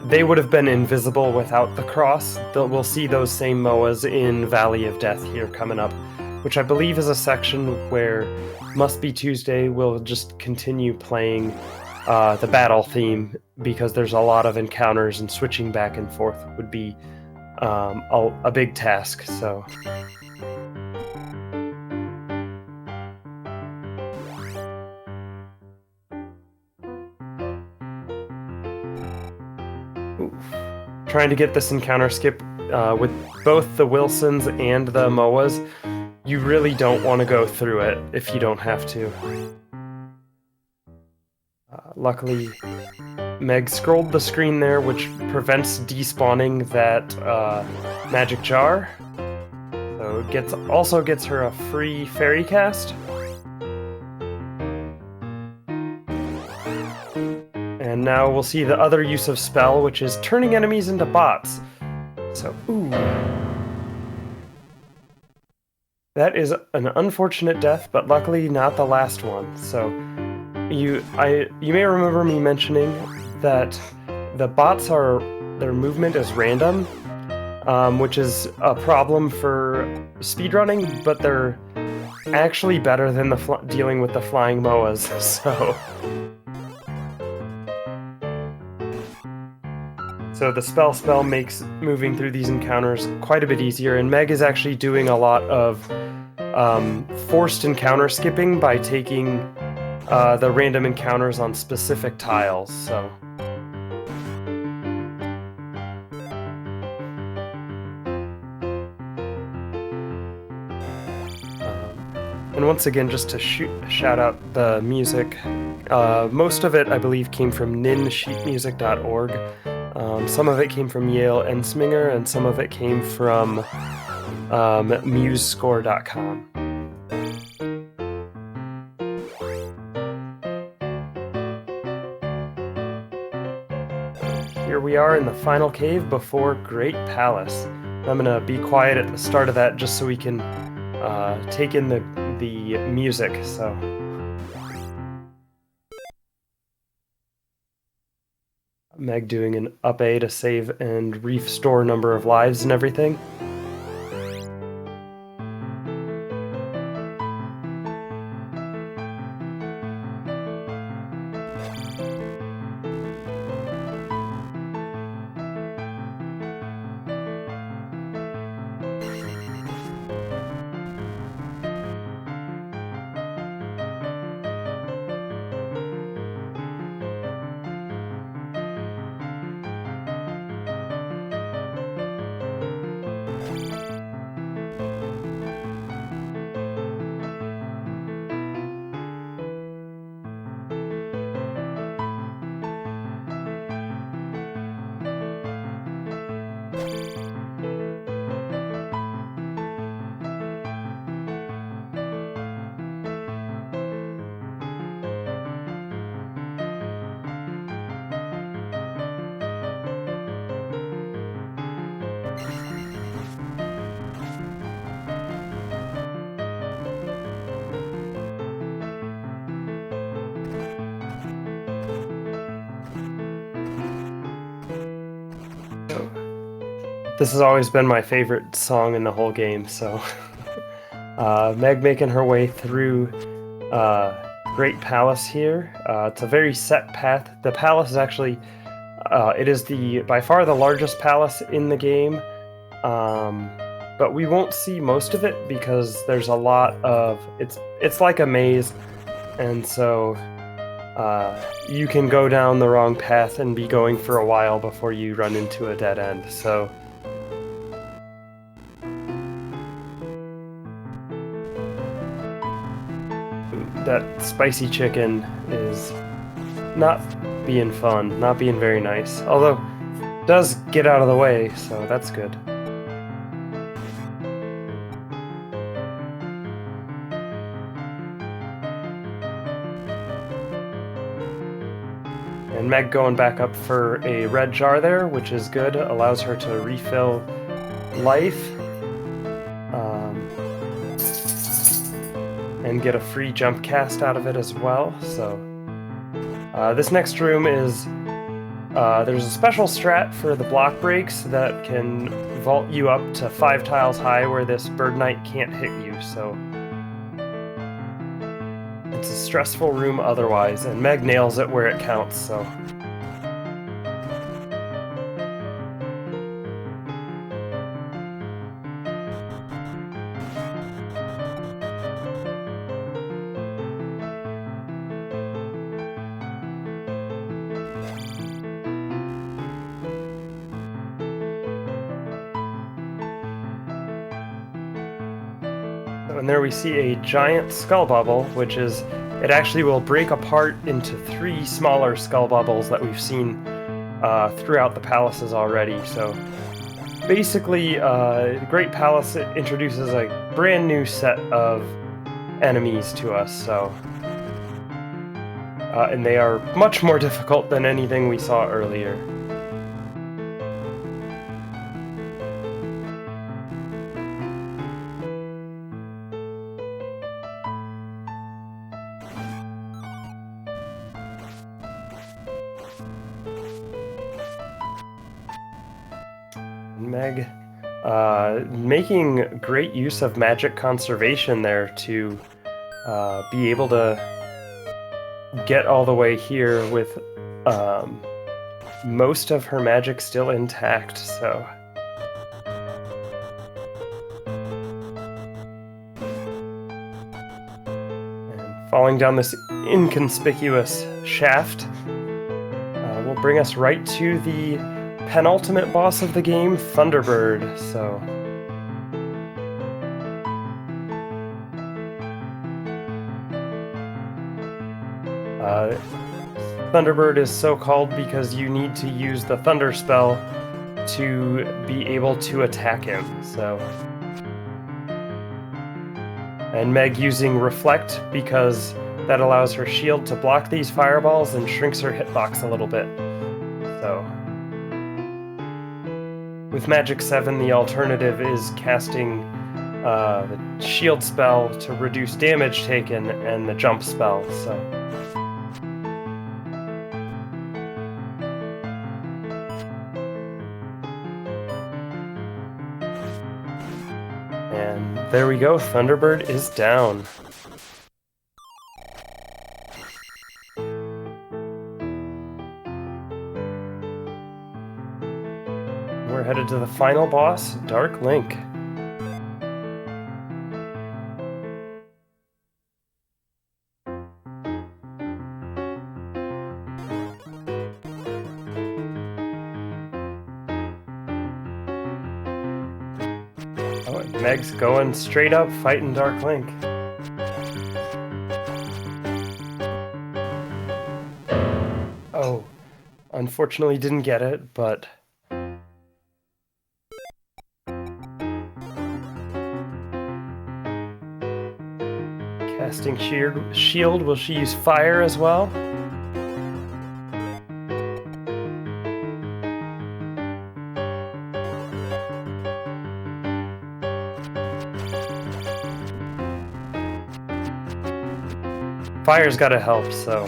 Speaker 2: they would have been invisible without the cross. We'll see those same moas in Valley of Death here coming up, which I believe is a section where MustBeTuesday will just continue playing the battle theme, because there's a lot of encounters and switching back and forth would be a big task, so... Trying to get this encounter skip with both the Wilsons and the Moas, you really don't want to go through it if you don't have to. Luckily, Meg scrolled the screen there, which prevents despawning that magic jar. So it also gets her a free fairy cast. And now we'll see the other use of spell, which is turning enemies into bots. So, ooh. That is an unfortunate death, but luckily not the last one. So, you may remember me mentioning that the bots their movement is random, which is a problem for speedrunning, but they're actually better than dealing with the flying moas, so... So the spell makes moving through these encounters quite a bit easier, and Meg is actually doing a lot of forced encounter skipping by taking the random encounters on specific tiles, so... And once again, just to shout out the music, most of it, I believe, came from ninsheetmusic.org. Some of it came from Yale Ensminger, and some of it came from musescore.com. Here we are in the final cave before Great Palace. I'm gonna be quiet at the start of that just so we can take in the music, so... Meg doing an up A to save and restore number of lives and everything. This has always been my favorite song in the whole game, so Meg making her way through Great Palace here. It's a very set path. The palace is actually, it is by far the largest palace in the game, but we won't see most of it because there's a lot of, it's like a maze, and so you can go down the wrong path and be going for a while before you run into a dead end, so that spicy chicken is not being fun, not being very nice. Although, it does get out of the way, so that's good. And Meg going back up for a red jar there, which is good. Allows her to refill life. And get a free jump cast out of it as well. So this next room is there's a special strat for the block breaks that can vault you up to 5 tiles high where this bird knight can't hit you, so it's a stressful room otherwise, and Meg nails it where it counts, so and there we see a giant skull bubble, which is, it actually will break apart into 3 smaller skull bubbles that we've seen throughout the palaces already. So basically, the Great Palace introduces a brand new set of enemies to us, so and they are much more difficult than anything we saw earlier. Meg making great use of magic conservation there to be able to get all the way here with most of her magic still intact, so and falling down this inconspicuous shaft will bring us right to the penultimate boss of the game, Thunderbird, so Thunderbird is so called because you need to use the Thunder spell to be able to attack him, so and Meg using Reflect because that allows her shield to block these fireballs and shrinks her hitbox a little bit, so with Magic 7, the alternative is casting the shield spell to reduce damage taken and the jump spell, so And there we go, Thunderbird is down. We're headed to the final boss, Dark Link. Oh, and Meg's going straight up, fighting Dark Link. Oh, unfortunately didn't get it, but... Casting shield, will she use fire as well? Fire's gotta help, so...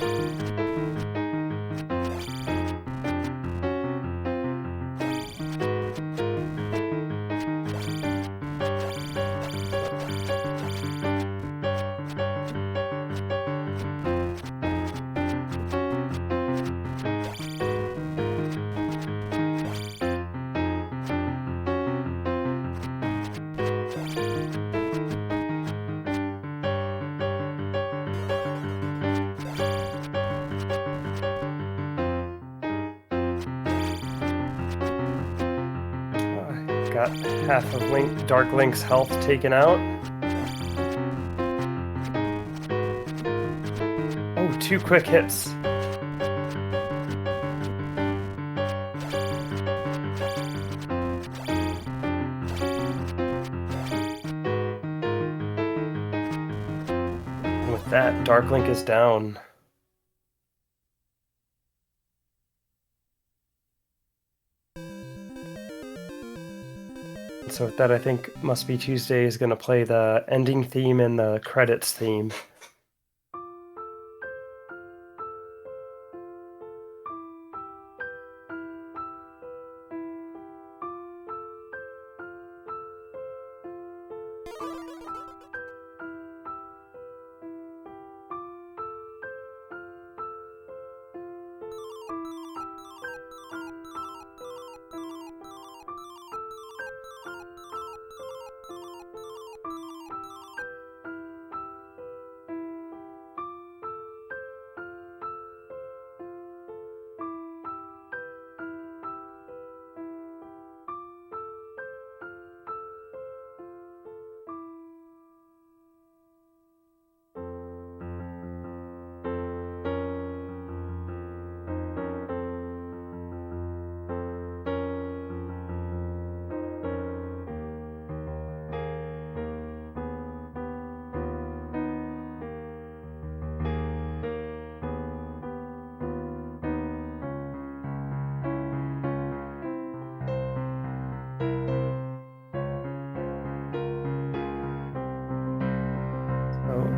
Speaker 2: Got half of Dark Link's health taken out. Oh, 2 quick hits. And with that, Dark Link is down. So with that, I think MustBeTuesday is going to play the ending theme and the credits theme.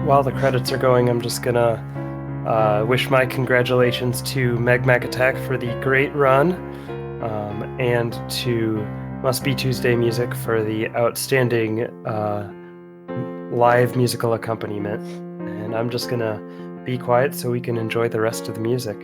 Speaker 2: While the credits are going, I'm just gonna wish my congratulations to megmacattack for the great run, and to MustBeTuesday Music for the outstanding live musical accompaniment. And I'm just gonna be quiet so we can enjoy the rest of the music.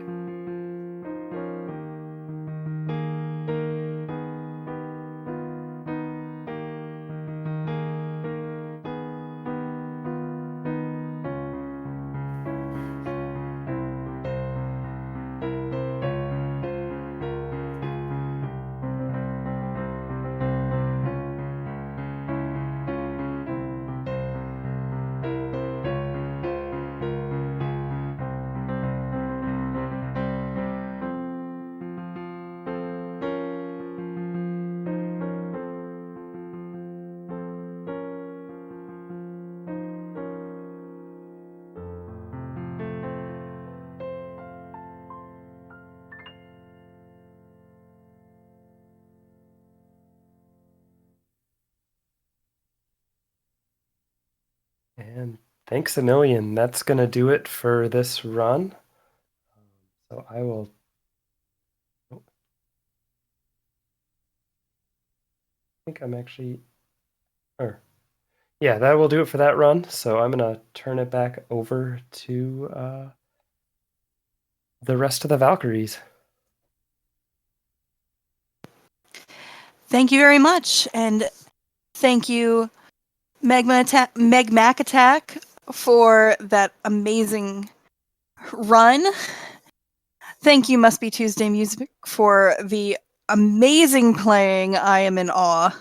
Speaker 2: And thanks a million. That's going to do it for this run. So I will... I think I'm actually... Yeah, that will do it for that run. So I'm going to turn it back over to the rest of the Valkyries.
Speaker 1: Thank you very much, and thank you, megmacattack, for that amazing run. Thank you, MustBeTuesday Music, for the amazing playing. I am in awe,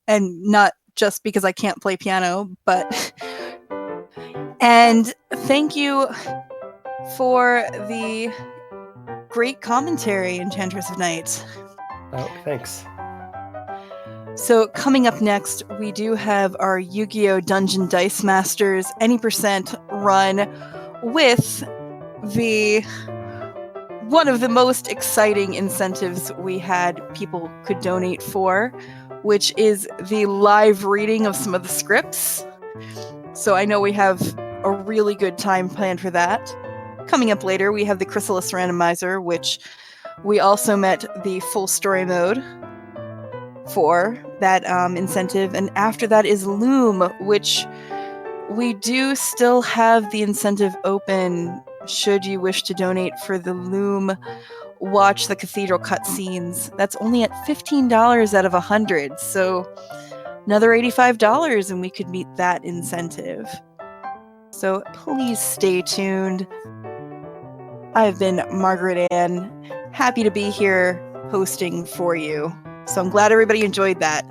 Speaker 1: and not just because I can't play piano, but and thank you for the great commentary, Enchantress of Night.
Speaker 2: Oh, thanks.
Speaker 1: So coming up next, we do have our Yu-Gi-Oh! Dungeon Dice Masters any percent run with one of the most exciting incentives we had people could donate for, which is the live reading of some of the scripts. So I know we have a really good time planned for that. Coming up later, we have the Chrysalis Randomizer, which we also met the full story mode for that incentive. And after that is Loom, which we do still have the incentive open should you wish to donate for the Loom Watch the Cathedral cutscenes. That's only at $15 out of $100, so another $85 and we could meet that incentive. So please stay tuned. I've been Margaret Ann, happy to be here hosting for you. So I'm glad everybody enjoyed that.